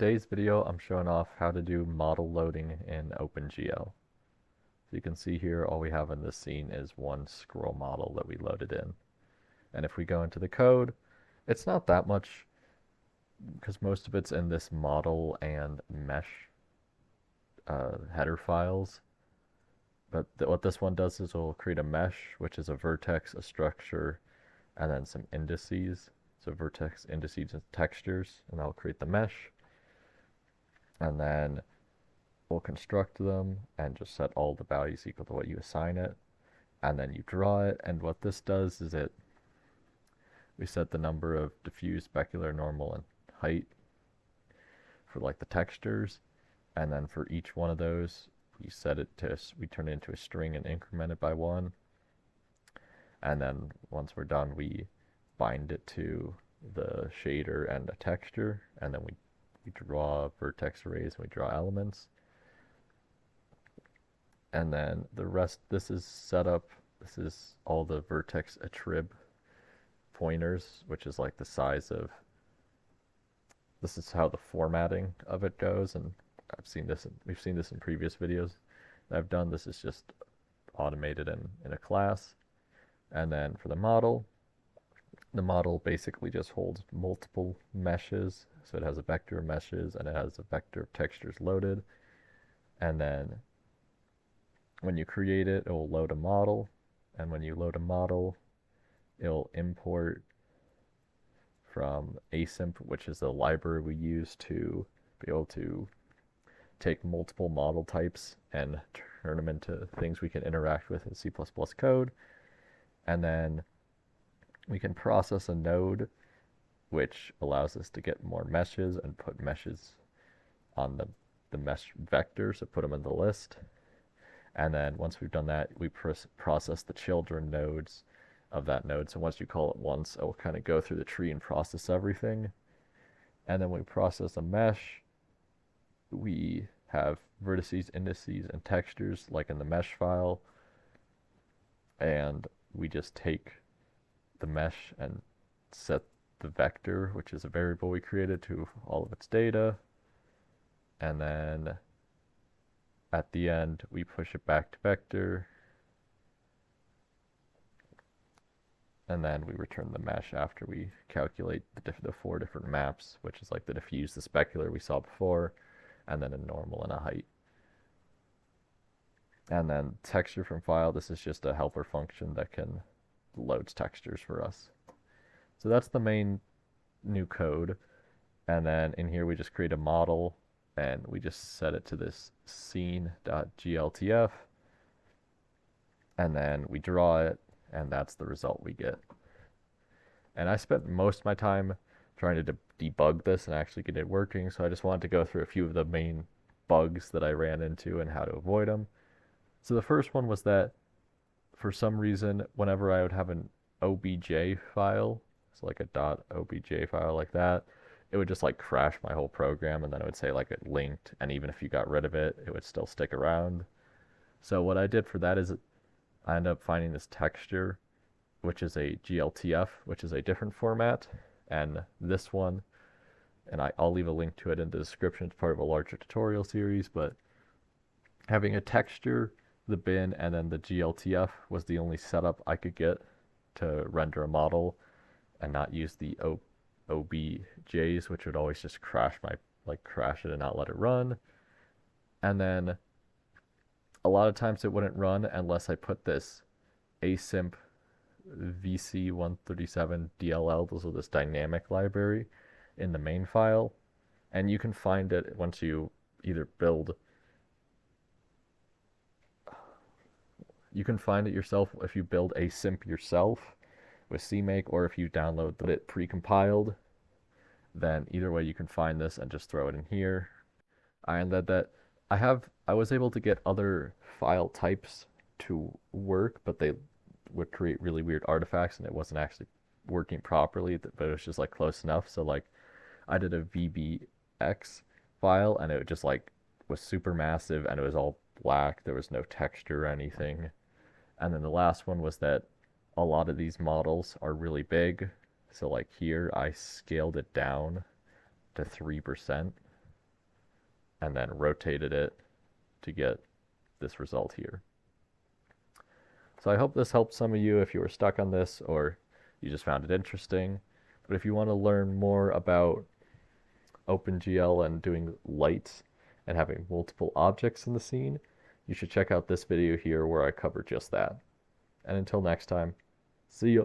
today's video, I'm showing off how to do model loading in OpenGL. So you can see here, all we have in this scene is one scroll model that we loaded in. And if we go into the code, it's not that much because most of it's in this model and mesh header files. But what this one does is it'll create a mesh, which is a vertex, a structure, and then some indices. So vertex, indices, and textures, and that'll create the mesh. And then we'll construct them and just set all the values equal to what you assign it. And then you draw it. And what this does is we set the number of diffuse, specular, normal, and height for like the textures. And then for each one of those, we turn it into a string and increment it by 1. And then once we're done, we bind it to the shader and a texture. And then we draw vertex arrays and we draw elements. And then the rest, this is set up, this is all the vertex attrib pointers, which is like the size of, this is how the formatting of it goes. And we've seen this in previous videos that I've done. This is just automated in a class. And then for the model basically just holds multiple meshes. So it has a vector of meshes and it has a vector of textures loaded. And then when you create it, it will load a model. And when you load a model, it'll import from asymp, which is the library we use to be able to take multiple model types and turn them into things we can interact with in C++ code. And then we can process a node, which allows us to get more meshes and put meshes on the mesh vector, so put them in the list. And then once we've done that, we process the children nodes of that node. So once you call it once, it will kind of go through the tree and process everything. And then when we process a mesh, we have vertices, indices, and textures like in the mesh file. And we just take the mesh and set the vector, which is a variable we created, to all of its data. And then at the end, we push it back to vector. And then we return the mesh after we calculate the 4 different maps, which is like the diffuse, the specular we saw before, and then a normal and a height. And then texture from file, this is just a helper function that can loads textures for us. So that's the main new code. And then in here we just create a model and we just set it to this scene.gltf. And then we draw it, and that's the result we get. And I spent most of my time trying to debug this and actually get it working, so I just wanted to go through a few of the main bugs that I ran into and how to avoid them. So the first one was that for some reason, whenever I would have an OBJ file, so like a .obj file like that, it would just like crash my whole program, and then it would say like it linked, and even if you got rid of it, it would still stick around. So what I did for that is I ended up finding this texture, which is a GLTF, which is a different format, and this one, and I'll leave a link to it in the description. It's part of a larger tutorial series, but having a texture, the bin, and then the GLTF was the only setup I could get to render a model and not use the OBJs, which would always just crash it and not let it run. And then a lot of times it wouldn't run unless I put this asymp vc137 DLL, those are this dynamic library, in the main file. And you can find it once you either build, you can find it yourself if you build asymp yourself with CMake, or if you download it pre-compiled, then either way you can find this and just throw it in here. And that I was able to get other file types to work, but they would create really weird artifacts and it wasn't actually working properly, but it was just like close enough. So like I did a VBX file and it just like was super massive and it was all black. There was no texture or anything. And then the last one was that a lot of these models are really big. So like here I scaled it down to 3%. and then rotated it to get this result here. So I hope this helped some of you if you were stuck on this or you just found it interesting. But if you want to learn more about OpenGL and doing lights and having multiple objects in the scene, you should check out this video here where I cover just that. And until next time, see ya!